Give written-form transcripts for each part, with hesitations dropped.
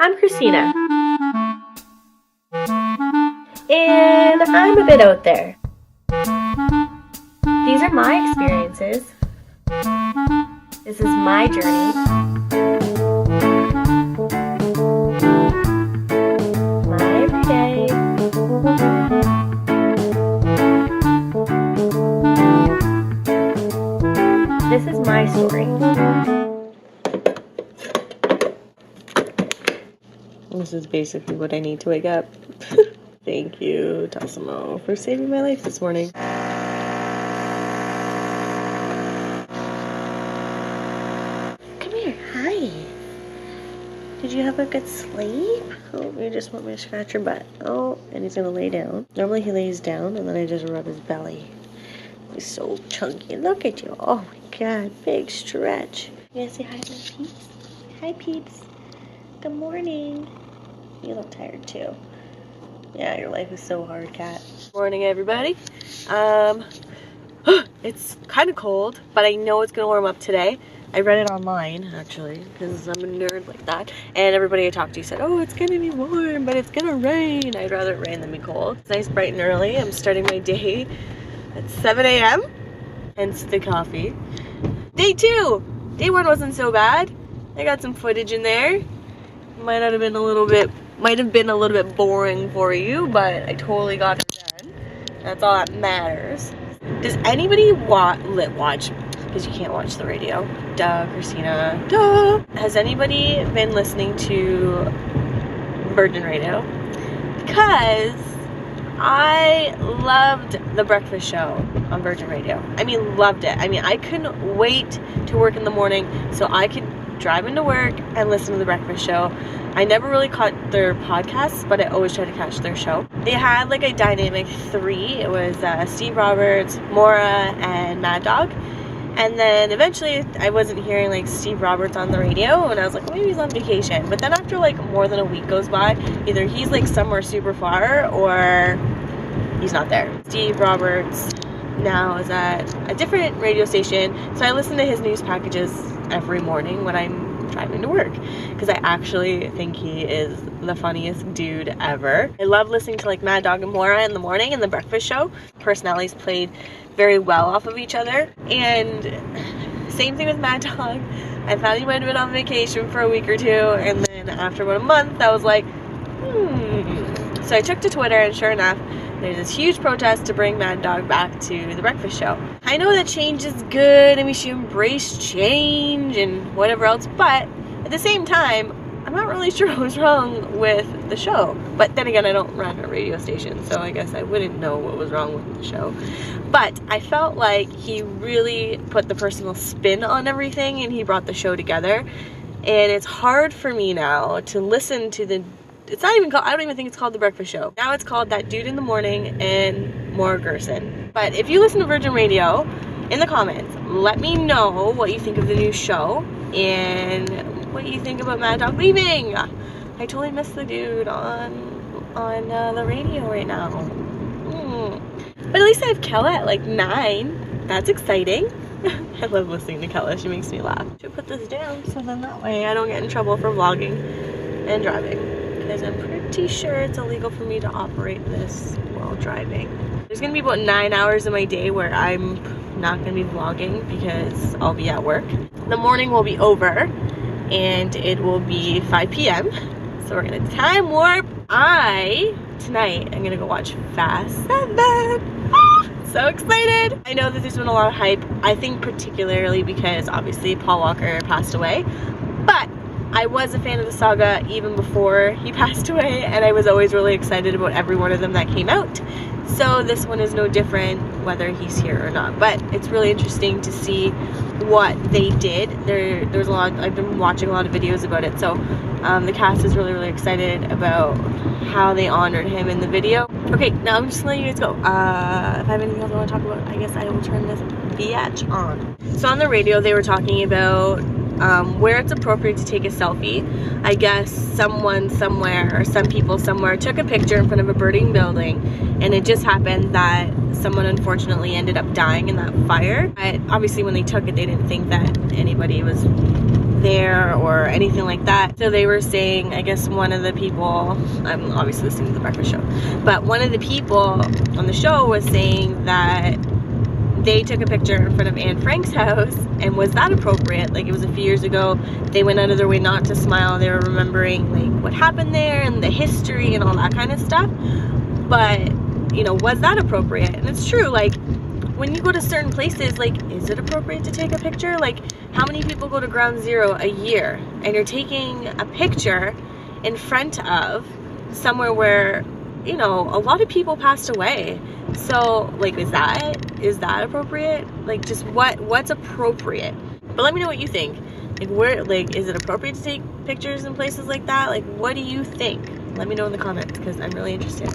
I'm Christina, and I'm a bit out there. These are my experiences. This is my journey. My everyday. This is my story. This is basically what I need to wake up. Thank you, Tassimo, for saving my life this morning. Come here, hi. Did you have a good sleep? Oh, you just want me to scratch your butt. Oh, and he's gonna lay down. Normally he lays down and then I just rub his belly. He's so chunky. Look at you. Oh my god, big stretch. You gonna say hi to my peeps? Hi, peeps. Good morning. You look tired too. Yeah, your life is so hard, cat. Morning, everybody. It's kind of cold, but I know it's gonna warm up today. I read it online, actually, because I'm a nerd like that. And everybody I talked to said, oh, it's gonna be warm, but it's gonna rain. I'd rather it rain than be cold. It's nice, bright and early. I'm starting my day at 7 a.m. Hence the coffee. Day 2. Day 1 wasn't so bad. I got some footage in there. Might have been a little bit boring for you, but I totally got it done. That's all that matters. Does anybody watch? Because you can't watch the radio. Duh, Christina. Duh. Has anybody been listening to Virgin Radio? Because I loved the breakfast show on Virgin Radio. I mean, loved it. I mean, I couldn't wait to work in the morning so I could drive into work and listen to the breakfast show. I never really caught their podcasts, but I always try to catch their show. They had like a dynamic 3. It was Steve Roberts, Maura, and Mad Dog. And then eventually I wasn't hearing like Steve Roberts on the radio, and I was like, well, maybe he's on vacation. But then after like more than a week goes by, either he's like somewhere super far or he's not there. Steve Roberts now is at a different radio station, so I listen to his news packages every morning when I'm driving to work, because I actually think he is the funniest dude ever. I love listening to like Mad Dog and Maura in the morning and the breakfast show. Personalities played very well off of each other, and same thing with Mad Dog. I thought he might have been on vacation for a week or two, and then after about a month I was like, So I took to Twitter, and sure enough, there's this huge protest to bring Mad Dog back to the breakfast show. I know that change is good and we should embrace change and whatever else, but at the same time, I'm not really sure what was wrong with the show. But then again, I don't run a radio station, so I guess I wouldn't know what was wrong with the show. But I felt like he really put the personal spin on everything, and he brought the show together. And it's hard for me now to listen to the... It's not even called, I don't even think it's called The Breakfast Show. Now it's called That Dude in the Morning and Maura Gerson. But if you listen to Virgin Radio, in the comments, let me know what you think of the new show and what you think about Mad Dog leaving. I totally miss the dude on the radio right now. But at least I have Kella at like 9. That's exciting. I love listening to Kella. She makes me laugh. Should put this down so then that way I don't get in trouble for vlogging and driving. Because I'm pretty sure it's illegal for me to operate this while driving. There's going to be about 9 hours of my day where I'm not going to be vlogging because I'll be at work. The morning will be over and it will be 5 p.m. So we're going to time warp. Tonight, I'm going to go watch Fast 7. So excited! I know that there's been a lot of hype. I think particularly because obviously Paul Walker passed away. But I was a fan of the saga even before he passed away, and I was always really excited about every one of them that came out. So this one is no different whether he's here or not. But it's really interesting to see what they did. There's a lot, I've been watching a lot of videos about it. So the cast is really, really excited about how they honored him in the video. Okay, now I'm just letting you guys go. If I have anything else I want to talk about, I guess I will turn this biatch on. So on the radio, they were talking about where it's appropriate to take a selfie. I guess someone somewhere, or some people somewhere, took a picture in front of a burning building, and it just happened that someone unfortunately ended up dying in that fire. But obviously when they took it, they didn't think that anybody was there or anything like that. So they were saying, I guess one of the people, I'm obviously listening to the breakfast show, but one of the people on the show was saying that they took a picture in front of Anne Frank's house, and was that appropriate? Like, it was a few years ago, they went out of their way not to smile, they were remembering like what happened there and the history and all that kind of stuff. But, you know, was that appropriate? And it's true, like, when you go to certain places, like, is it appropriate to take a picture? Like, how many people go to Ground Zero a year and you're taking a picture in front of somewhere where, you know, a lot of people passed away? So, like, is that appropriate? Like, just what's appropriate? But let me know what you think. Like, where, like, is it appropriate to take pictures in places like that? Like, what do you think? Let me know in the comments, because I'm really interested.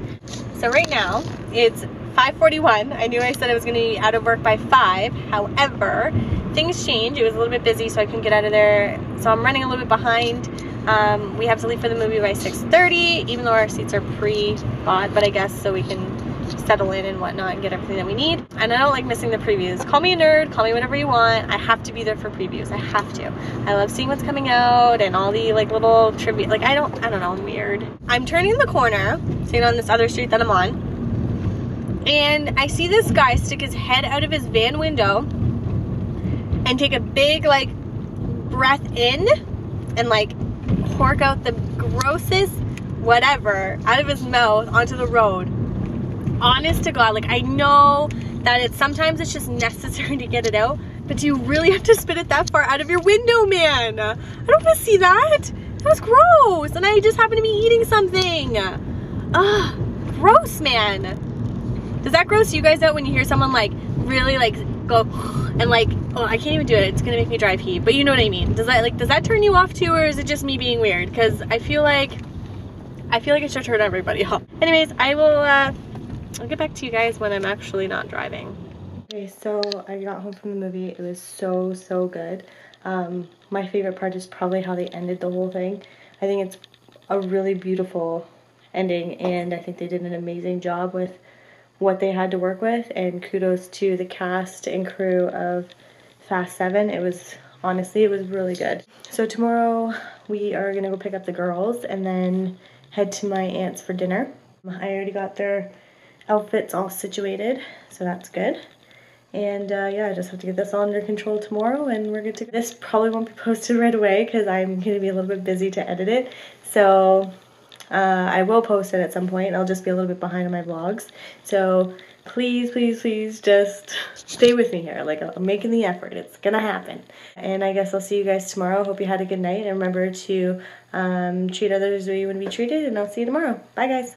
So right now, it's 5:41. I knew I said I was going to be out of work by 5. However, things changed. It was a little bit busy, so I couldn't get out of there. So I'm running a little bit behind. We have to leave for the movie by 6:30, even though our seats are pre-bought, but I guess so we can settle in and whatnot and get everything that we need. And I don't like missing the previews. Call me a nerd, call me whatever you want. I have to be there for previews. I have to. I love seeing what's coming out and all the like little trivia. Like, I don't know, I'm weird. I'm turning the corner, staying on this other street that I'm on, and I see this guy stick his head out of his van window and take a big like breath in and like hork out the grossest whatever out of his mouth onto the road. Honest to God, like, I know that sometimes it's just necessary to get it out, but do you really have to spit it that far out of your window, man? I don't want to see that. That was gross, and I just happened to be eating something. Ugh, gross, man. Does that gross you guys out when you hear someone like really like go and like, oh, I can't even do it, it's gonna make me drive heat, but you know what I mean? Does that turn you off too, or is it just me being weird? Because I feel like it should turn everybody off. Anyways, I'll get back to you guys when I'm actually not driving. Okay, so I got home from the movie. It was so good. My favorite part is probably how they ended the whole thing. I think it's a really beautiful ending, and I think they did an amazing job with what they had to work with, and kudos to the cast and crew of Fast 7. Honestly, it was really good. So tomorrow we are gonna go pick up the girls and then head to my aunt's for dinner. I already got their outfits all situated, so that's good. And yeah, I just have to get this all under control tomorrow and we're good to go. This probably won't be posted right away because I'm going to be a little bit busy to edit it. So I will post it at some point. I'll just be a little bit behind on my vlogs. So please, please, please just stay with me here. Like, I'm making the effort. It's gonna happen. And I guess I'll see you guys tomorrow. Hope you had a good night, and remember to treat others the way you want to be treated, and I'll see you tomorrow. Bye, guys.